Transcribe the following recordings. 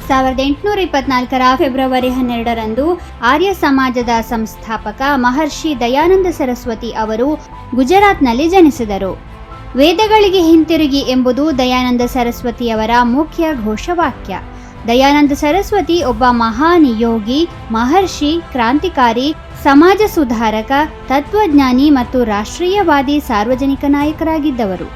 1824 February 12ರಂದು ಆರ್ಯ ಸಮಾಜದ ಸಂಸ್ಥಾಪಕ ಮಹರ್ಷಿ ದಯಾನಂದ ಸರಸ್ವತಿ ಅವರು ಗುಜರಾತ್ನಲ್ಲಿ ಜನಿಸಿದರು. ವೇದಗಳಿಗೆ ಹಿಂತಿರುಗಿ ಎಂಬುದು ದಯಾನಂದ ಸರಸ್ವತಿಯವರ ಮುಖ್ಯ ಘೋಷವಾಕ್ಯ. ದಯಾನಂದ ಸರಸ್ವತಿ ಒಬ್ಬ ಮಹಾನ್ ಯೋಗಿ, ಮಹರ್ಷಿ, ಕ್ರಾಂತಿಕಾರಿ, ಸಮಾಜ ಸುಧಾರಕ, ತತ್ವಜ್ಞಾನಿ ಮತ್ತು ರಾಷ್ಟ್ರೀಯವಾದಿ ಸಾರ್ವಜನಿಕ ನಾಯಕರಾಗಿದ್ದವರು.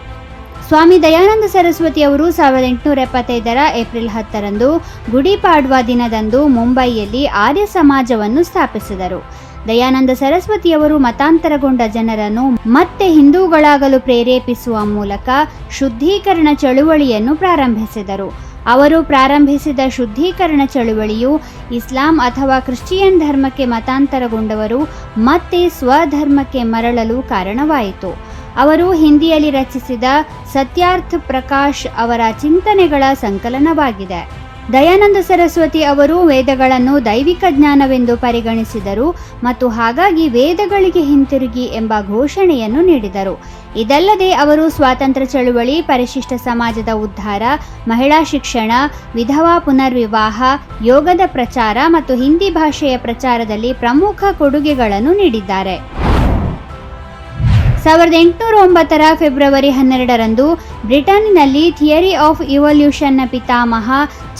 ಸ್ವಾಮಿ ದಯಾನಂದ ಸರಸ್ವತಿ ಅವರು 1875 ಏಪ್ರಿಲ್ 10ರಂದು ಗುಡಿ ಪಾಡ್ವಾ ದಿನದಂದು ಮುಂಬಯಿಯಲ್ಲಿ ಆರ್ಯ ಸಮಾಜವನ್ನು ಸ್ಥಾಪಿಸಿದರು. ದಯಾನಂದ ಸರಸ್ವತಿಯವರು ಮತಾಂತರಗೊಂಡ ಜನರನ್ನು ಮತ್ತೆ ಹಿಂದೂಗಳಾಗಲು ಪ್ರೇರೇಪಿಸುವ ಮೂಲಕ ಶುದ್ಧೀಕರಣ ಚಳುವಳಿಯನ್ನು ಪ್ರಾರಂಭಿಸಿದರು. ಅವರು ಪ್ರಾರಂಭಿಸಿದ ಶುದ್ಧೀಕರಣ ಚಳುವಳಿಯು ಇಸ್ಲಾಂ ಅಥವಾ ಕ್ರಿಶ್ಚಿಯನ್ ಧರ್ಮಕ್ಕೆ ಮತಾಂತರಗೊಂಡವರು ಮತ್ತೆ ಸ್ವಧರ್ಮಕ್ಕೆ ಮರಳಲು ಕಾರಣವಾಯಿತು. ಅವರು ಹಿಂದಿಯಲ್ಲಿ ರಚಿಸಿದ ಸತ್ಯಾರ್ಥ ಪ್ರಕಾಶ್ ಅವರ ಚಿಂತನೆಗಳ ಸಂಕಲನವಾಗಿದೆ. ದಯಾನಂದ ಸರಸ್ವತಿ ಅವರು ವೇದಗಳನ್ನು ದೈವಿಕ ಜ್ಞಾನವೆಂದು ಪರಿಗಣಿಸಿದರು ಮತ್ತು ಹಾಗಾಗಿ ವೇದಗಳಿಗೆ ಹಿಂತಿರುಗಿ ಎಂಬ ಘೋಷಣೆಯನ್ನು ನೀಡಿದರು. ಇದಲ್ಲದೆ ಅವರು ಸ್ವಾತಂತ್ರ್ಯ ಚಳುವಳಿ, ಪರಿಶಿಷ್ಟ ಸಮಾಜದ ಉದ್ಧಾರ, ಮಹಿಳಾ ಶಿಕ್ಷಣ, ವಿಧವಾ ಪುನರ್ವಿವಾಹ, ಯೋಗದ ಪ್ರಚಾರ ಮತ್ತು ಹಿಂದಿ ಭಾಷೆಯ ಪ್ರಚಾರದಲ್ಲಿ ಪ್ರಮುಖ ಕೊಡುಗೆಗಳನ್ನು ನೀಡಿದ್ದಾರೆ. 1809 ಫೆಬ್ರವರಿ 12ರಂದು ಬ್ರಿಟನ್ನಿನಲ್ಲಿ ಥಿಯರಿ ಆಫ್ ಇವಲ್ಯೂಷನ್ನ ಪಿತಾಮಹ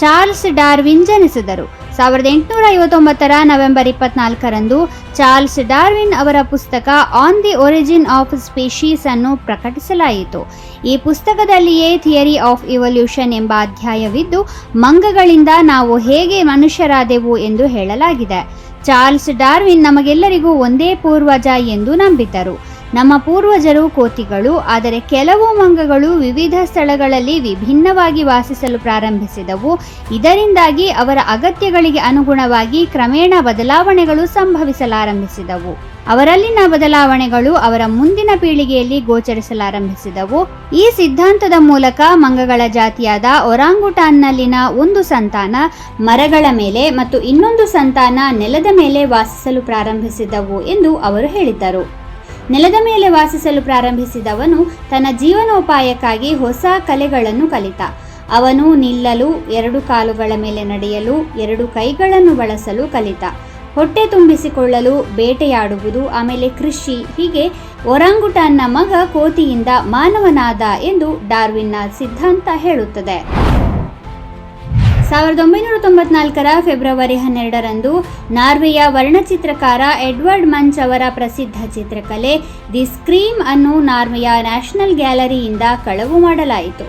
ಚಾರ್ಲ್ಸ್ ಡಾರ್ವಿನ್ ಜನಿಸಿದರು. 1859 ನವೆಂಬರ್ 24ರಂದು ಚಾರ್ಲ್ಸ್ ಡಾರ್ವಿನ್ ಅವರ ಪುಸ್ತಕ on the origin of species ಅನ್ನು ಪ್ರಕಟಿಸಲಾಯಿತು. ಈ ಪುಸ್ತಕದಲ್ಲಿಯೇ ಥಿಯರಿ ಆಫ್ ಇವಲ್ಯೂಷನ್ ಎಂಬ ಅಧ್ಯಾಯವಿದ್ದು, ಮಂಗಗಳಿಂದ ನಾವು ಹೇಗೆ ಮನುಷ್ಯರಾದೆವು ಎಂದು ಹೇಳಲಾಗಿದೆ. ಚಾರ್ಲ್ಸ್ ಡಾರ್ವಿನ್ ನಮಗೆಲ್ಲರಿಗೂ ಒಂದೇ ಪೂರ್ವಜ ಎಂದು ನಂಬಿದ್ದರು. ನಮ್ಮ ಪೂರ್ವಜರು ಕೋತಿಗಳು, ಆದರೆ ಕೆಲವು ಮಂಗಗಳು ವಿವಿಧ ಸ್ಥಳಗಳಲ್ಲಿ ವಿಭಿನ್ನವಾಗಿ ವಾಸಿಸಲು ಪ್ರಾರಂಭಿಸಿದವು. ಇದರಿಂದಾಗಿ ಅವರ ಅಗತ್ಯಗಳಿಗೆ ಅನುಗುಣವಾಗಿ ಕ್ರಮೇಣ ಬದಲಾವಣೆಗಳು ಸಂಭವಿಸಲಾರಂಭಿಸಿದವು. ಅವರಲ್ಲಿನ ಬದಲಾವಣೆಗಳು ಅವರ ಮುಂದಿನ ಪೀಳಿಗೆಯಲ್ಲಿ ಗೋಚರಿಸಲಾರಂಭಿಸಿದವು. ಈ ಸಿದ್ಧಾಂತದ ಮೂಲಕ ಮಂಗಗಳ ಜಾತಿಯಾದ ಒರಾಂಗುಟಾನ್ನಲ್ಲಿನ ಒಂದು ಸಂತಾನ ಮರಗಳ ಮೇಲೆ ಮತ್ತು ಇನ್ನೊಂದು ಸಂತಾನ ನೆಲದ ಮೇಲೆ ವಾಸಿಸಲು ಪ್ರಾರಂಭಿಸಿದವು ಎಂದು ಅವರು ಹೇಳಿದ್ದರು. ನೆಲದ ಮೇಲೆ ವಾಸಿಸಲು ಪ್ರಾರಂಭಿಸಿದವನು ತನ್ನ ಜೀವನೋಪಾಯಕ್ಕಾಗಿ ಹೊಸ ಕಲೆಗಳನ್ನು ಕಲಿತ. ಅವನು ನಿಲ್ಲಲು, 2 ಕಾಲುಗಳ ಮೇಲೆ ನಡೆಯಲು, 2 ಕೈಗಳನ್ನು ಬಳಸಲು ಕಲಿತ. ಹೊಟ್ಟೆ ತುಂಬಿಸಿಕೊಳ್ಳಲು ಬೇಟೆಯಾಡುವುದು, ಆಮೇಲೆ ಕೃಷಿ. ಹೀಗೆ ಒರಾಂಗುಟಾನ್ನ ಮಗ ಕೋತಿಯಿಂದ ಮಾನವನಾದ ಎಂದು ಡಾರ್ವಿನ್ನ ಸಿದ್ಧಾಂತ ಹೇಳುತ್ತದೆ. 1994 ಫೆಬ್ರವರಿ 12ರಂದು ನಾರ್ವೆಯ ವರ್ಣಚಿತ್ರಕಾರ ಎಡ್ವರ್ಡ್ ಮಂಚ್ ಅವರ ಪ್ರಸಿದ್ಧ ಚಿತ್ರಕಲೆ ದಿ ಸ್ಕ್ರೀಮ್ ಅನ್ನು ನಾರ್ವೆಯ ನ್ಯಾಷನಲ್ ಗ್ಯಾಲರಿಯಿಂದ ಕಳವು ಮಾಡಲಾಯಿತು.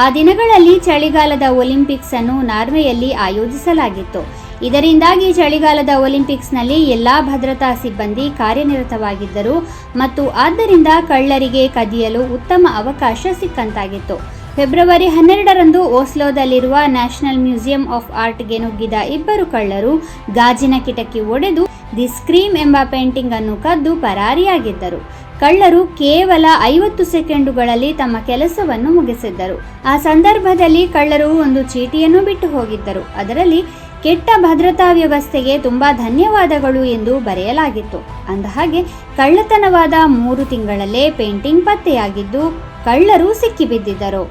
ಆ ದಿನಗಳಲ್ಲಿ ಚಳಿಗಾಲದ ಒಲಿಂಪಿಕ್ಸ್ ಅನ್ನು ನಾರ್ವೆಯಲ್ಲಿ ಆಯೋಜಿಸಲಾಗಿತ್ತು. ಇದರಿಂದಾಗಿ ಚಳಿಗಾಲದ ಒಲಿಂಪಿಕ್ಸ್ನಲ್ಲಿ ಎಲ್ಲಾ ಭದ್ರತಾ ಸಿಬ್ಬಂದಿ ಕಾರ್ಯನಿರತವಾಗಿದ್ದರು ಮತ್ತು ಆದ್ದರಿಂದ ಕಳ್ಳರಿಗೆ ಕದಿಯಲು ಉತ್ತಮ ಅವಕಾಶ ಸಿಕ್ಕಂತಾಗಿತ್ತು. ಫೆಬ್ರವರಿ 12ರಂದು ಓಸ್ಲೋದಲ್ಲಿರುವ ನ್ಯಾಷನಲ್ ಮ್ಯೂಸಿಯಂ ಆಫ್ ಆರ್ಟ್ಗೆ ನುಗ್ಗಿದ 2 ಕಳ್ಳರು ಗಾಜಿನ ಕಿಟಕಿ ಒಡೆದು ದಿ ಸ್ಕ್ರೀಮ್ ಎಂಬ ಪೇಂಟಿಂಗ್ ಅನ್ನು ಕದ್ದು ಪರಾರಿಯಾಗಿದ್ದರು. ಕಳ್ಳರು ಕೇವಲ 50 ಸೆಕೆಂಡುಗಳಲ್ಲಿ ತಮ್ಮ ಕೆಲಸವನ್ನು ಮುಗಿಸಿದ್ದರು. ಆ ಸಂದರ್ಭದಲ್ಲಿ ಕಳ್ಳರು ಒಂದು ಚೀಟಿಯನ್ನು ಬಿಟ್ಟು ಹೋಗಿದ್ದರು. ಅದರಲ್ಲಿ ಕೆಟ್ಟ ಭದ್ರತಾ ವ್ಯವಸ್ಥೆಗೆ ತುಂಬಾ ಧನ್ಯವಾದಗಳು ಎಂದು ಬರೆಯಲಾಗಿತ್ತು. ಅಂದಹಾಗೆ ಕಳ್ಳತನವಾದ 3 ತಿಂಗಳಲ್ಲೇ ಪೇಂಟಿಂಗ್ ಪತ್ತೆಯಾಗಿದ್ದು ಕಳ್ಳರು ಸಿಕ್ಕಿಬಿದ್ದಿದ್ದರು.